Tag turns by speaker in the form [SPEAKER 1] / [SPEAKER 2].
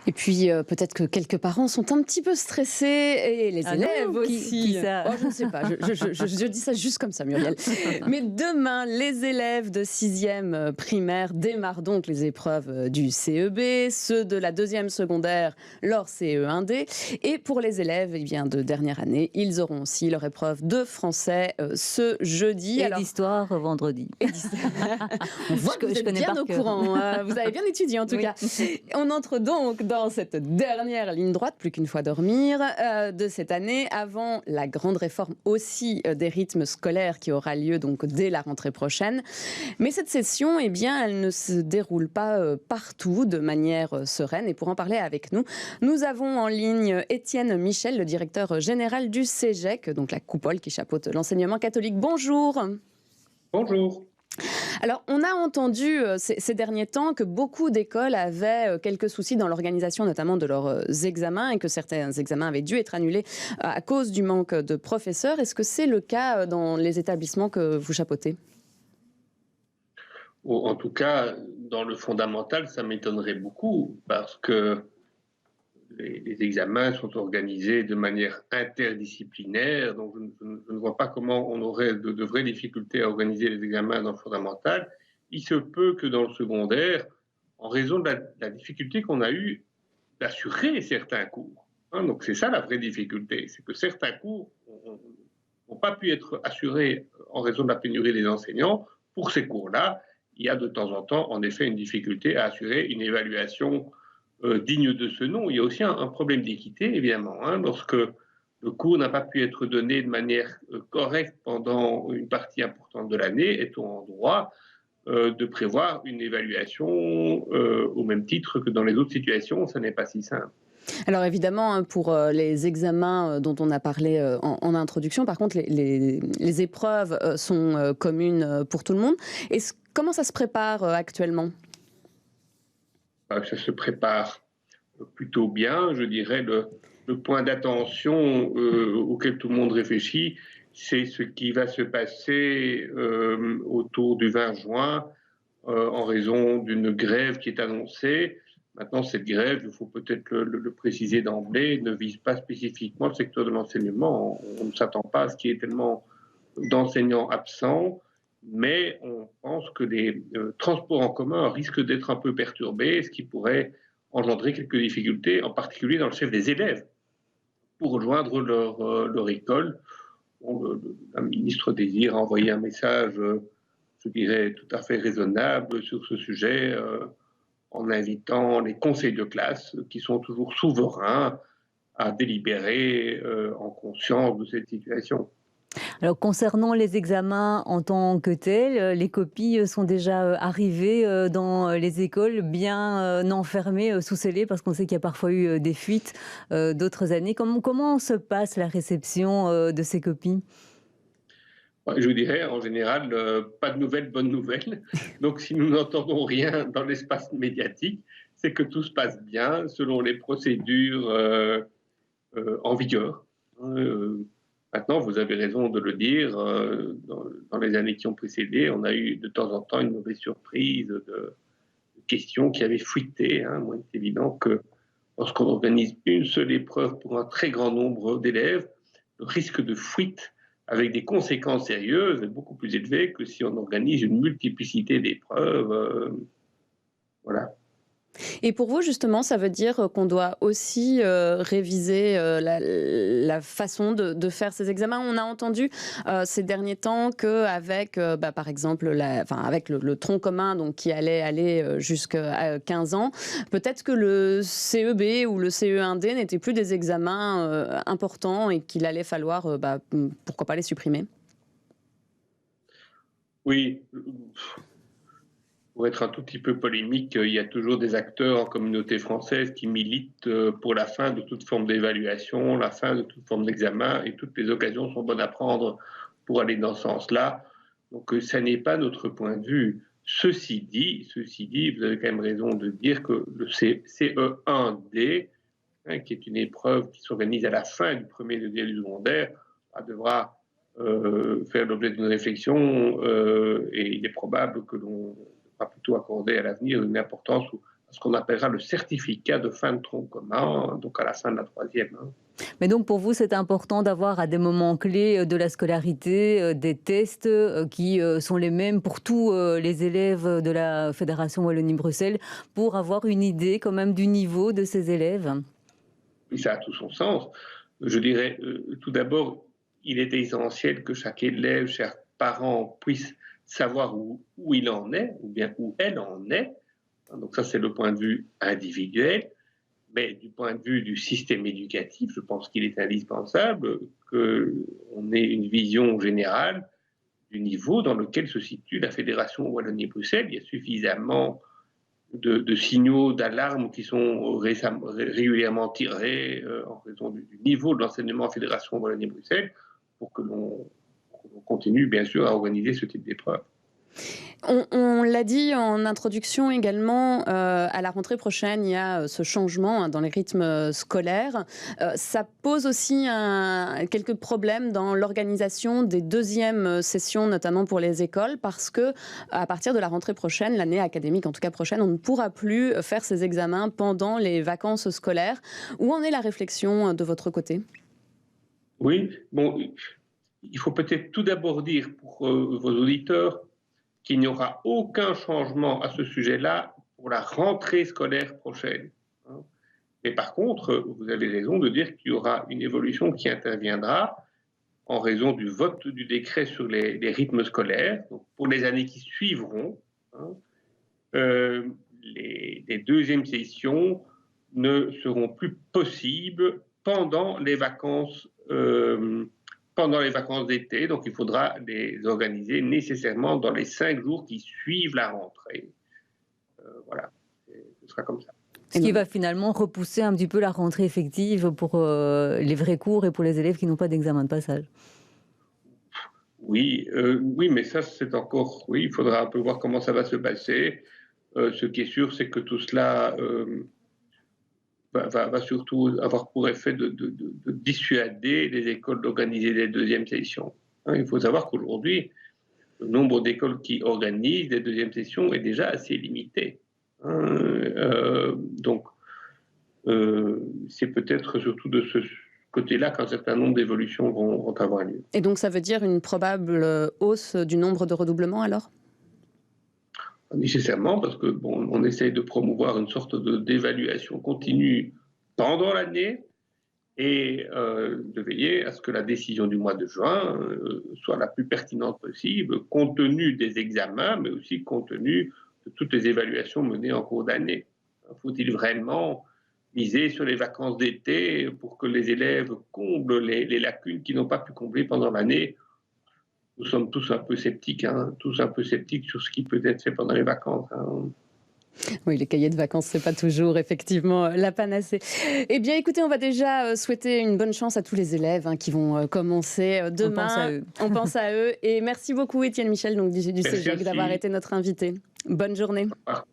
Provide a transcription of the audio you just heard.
[SPEAKER 1] Et puis, peut-être que quelques parents sont un petit peu stressés et les
[SPEAKER 2] Ah
[SPEAKER 1] élèves
[SPEAKER 2] non? Qui
[SPEAKER 1] aussi.
[SPEAKER 2] ça?
[SPEAKER 1] Oh, je ne sais pas, je dis ça juste comme ça, Muriel. Mais demain, les élèves de 6e primaire démarrent donc les épreuves du CEB, ceux de la 2e secondaire, leur CE1D. Et pour les élèves eh bien, de dernière année, ils auront aussi leur épreuve de français ce jeudi.
[SPEAKER 2] Et
[SPEAKER 1] Alors,
[SPEAKER 2] d'histoire vendredi.
[SPEAKER 1] et dis- on voit que vous
[SPEAKER 2] Je
[SPEAKER 1] êtes
[SPEAKER 2] connais
[SPEAKER 1] bien
[SPEAKER 2] par
[SPEAKER 1] au
[SPEAKER 2] cœur.
[SPEAKER 1] courant, vous avez bien étudié en tout
[SPEAKER 2] Oui.
[SPEAKER 1] cas. On entre donc dans cette dernière ligne droite, plus qu'une fois dormir, de cette année, avant la grande réforme aussi des rythmes scolaires qui aura lieu donc dès la rentrée prochaine. Mais cette session, eh bien, elle ne se déroule pas partout de manière sereine. Et pour en parler avec nous, nous avons en ligne Étienne Michel, le directeur général du CEGEC, donc la coupole qui chapeaute l'enseignement catholique. Bonjour.
[SPEAKER 3] Bonjour.
[SPEAKER 1] Alors, on a entendu ces derniers temps que beaucoup d'écoles avaient quelques soucis dans l'organisation, notamment de leurs examens, et que certains examens avaient dû être annulés à cause du manque de professeurs. Est-ce que c'est le cas dans les établissements que vous chapeautez ?
[SPEAKER 3] En tout cas, dans le fondamental, ça m'étonnerait beaucoup parce que les examens sont organisés de manière interdisciplinaire. Donc, je ne vois pas comment on aurait de vraies difficultés à organiser les examens dans le fondamental. Il se peut que dans le secondaire, en raison de la difficulté qu'on a eue d'assurer certains cours. Donc, c'est ça la vraie difficulté, c'est que certains cours n'ont pas pu être assurés en raison de la pénurie des enseignants. Pour ces cours-là, il y a de temps en temps, en effet, une difficulté à assurer une évaluation digne de ce nom. Il y a aussi un problème d'équité, évidemment. Lorsque le cours n'a pas pu être donné de manière correcte pendant une partie importante de l'année, est-on en droit de prévoir une évaluation au même titre que dans les autres situations? Ça n'est pas si simple.
[SPEAKER 1] Alors évidemment, pour les examens dont on a parlé en introduction, par contre, les épreuves sont communes pour tout le monde. Comment ça se prépare actuellement ?
[SPEAKER 3] Ça se prépare plutôt bien. Je dirais le point d'attention auquel tout le monde réfléchit, c'est ce qui va se passer autour du 20 juin en raison d'une grève qui est annoncée. Maintenant, cette grève, il faut peut-être le préciser d'emblée, ne vise pas spécifiquement le secteur de l'enseignement. On ne s'attend pas à ce qu'il y ait tellement d'enseignants absents, mais on pense que les transports en commun risquent d'être un peu perturbés, ce qui pourrait engendrer quelques difficultés, en particulier dans le chef des élèves, pour rejoindre leur école. La ministre désire envoyer un message, je dirais, tout à fait raisonnable sur ce sujet, en invitant les conseils de classe, qui sont toujours souverains, à délibérer en conscience de cette situation.
[SPEAKER 2] Alors, concernant les examens en tant que tels, les copies sont déjà arrivées dans les écoles, bien enfermées sous scellés, parce qu'on sait qu'il y a parfois eu des fuites d'autres années. Comment se passe la réception de ces copies ?
[SPEAKER 3] Je dirais, en général, pas de nouvelles, bonnes nouvelles. Donc, si nous n'entendons rien dans l'espace médiatique, c'est que tout se passe bien selon les procédures en vigueur. Maintenant, vous avez raison de le dire, dans les années qui ont précédé, on a eu de temps en temps une mauvaise surprise de questions qui avaient fuité. Moi, il est évident que lorsqu'on organise une seule épreuve pour un très grand nombre d'élèves, le risque de fuite avec des conséquences sérieuses est beaucoup plus élevé que si on organise une multiplicité d'épreuves. Voilà.
[SPEAKER 1] Et pour vous, justement, ça veut dire qu'on doit aussi réviser la façon de faire ces examens. On a entendu ces derniers temps qu'avec, par exemple, avec le tronc commun donc, qui allait aller jusqu'à 15 ans, peut-être que le CEB ou le CE1D n'étaient plus des examens importants et qu'il allait falloir, pourquoi pas les supprimer.
[SPEAKER 3] Oui. Pour être un tout petit peu polémique, il y a toujours des acteurs en communauté française qui militent pour la fin de toute forme d'évaluation, la fin de toute forme d'examen, et toutes les occasions sont bonnes à prendre pour aller dans ce sens-là. Donc, ça n'est pas notre point de vue. Ceci dit, vous avez quand même raison de dire que le CE1D, qui est une épreuve qui s'organise à la fin du premier degré du secondaire, devra faire l'objet d'une réflexion et il est probable que l'on va plutôt accorder à l'avenir une importance ce qu'on appellera le certificat de fin de tronc commun, donc à la fin de la troisième.
[SPEAKER 2] Mais donc pour vous, c'est important d'avoir à des moments clés de la scolarité des tests qui sont les mêmes pour tous les élèves de la Fédération Wallonie-Bruxelles pour avoir une idée quand même du niveau de ces élèves?
[SPEAKER 3] Et ça a tout son sens. Je dirais, tout d'abord, il est essentiel que chaque élève, chaque parent puisse savoir où il en est, ou bien où elle en est. Donc ça, c'est le point de vue individuel. Mais du point de vue du système éducatif, je pense qu'il est indispensable qu'on ait une vision générale du niveau dans lequel se situe la Fédération Wallonie-Bruxelles. Il y a suffisamment de signaux d'alarme qui sont régulièrement tirés en raison du niveau de l'enseignement en Fédération Wallonie-Bruxelles pour que l'on continue bien sûr à organiser ce type d'épreuve.
[SPEAKER 1] On l'a dit en introduction également, à la rentrée prochaine, il y a ce changement dans les rythmes scolaires. Ça pose aussi quelques problèmes dans l'organisation des deuxièmes sessions, notamment pour les écoles, parce que à partir de la rentrée prochaine, l'année académique en tout cas prochaine, on ne pourra plus faire ces examens pendant les vacances scolaires. Où en est la réflexion de votre côté?
[SPEAKER 3] Oui, bon, il faut peut-être tout d'abord dire pour vos auditeurs qu'il n'y aura aucun changement à ce sujet-là pour la rentrée scolaire prochaine. Mais par contre, vous avez raison de dire qu'il y aura une évolution qui interviendra en raison du vote du décret sur les rythmes scolaires. Donc pour les années qui suivront, les deuxièmes sessions ne seront plus possibles pendant les vacances d'été, donc il faudra les organiser nécessairement dans les 5 jours qui suivent la rentrée. Voilà, ce sera comme ça.
[SPEAKER 2] Ce qui va finalement repousser un petit peu la rentrée effective pour les vrais cours et pour les élèves qui n'ont pas d'examen de passage.
[SPEAKER 3] Oui, mais ça c'est encore... Oui, il faudra un peu voir comment ça va se passer. Ce qui est sûr, c'est que tout cela... va surtout avoir pour effet de dissuader les écoles d'organiser des deuxièmes sessions. Il faut savoir qu'aujourd'hui, le nombre d'écoles qui organisent des deuxièmes sessions est déjà assez limité. Donc, c'est peut-être surtout de ce côté-là qu'un certain nombre d'évolutions vont avoir lieu.
[SPEAKER 1] Et donc, ça veut dire une probable hausse du nombre de redoublements alors ?
[SPEAKER 3] Nécessairement, parce que on essaye de promouvoir une sorte d'évaluation continue pendant l'année et de veiller à ce que la décision du mois de juin soit la plus pertinente possible, compte tenu des examens, mais aussi compte tenu de toutes les évaluations menées en cours d'année. Faut-il vraiment miser sur les vacances d'été pour que les élèves comblent les lacunes qu'ils n'ont pas pu combler pendant l'année? Nous sommes tous un peu sceptiques, sur ce qui peut être fait pendant les vacances.
[SPEAKER 1] Oui, les cahiers de vacances, c'est pas toujours effectivement la panacée. Eh bien, écoutez, on va déjà souhaiter une bonne chance à tous les élèves qui vont commencer demain. On pense à eux. Et merci beaucoup, Étienne Michel, donc du CEGEC, d'avoir été notre invité. Bonne journée.
[SPEAKER 3] Au revoir.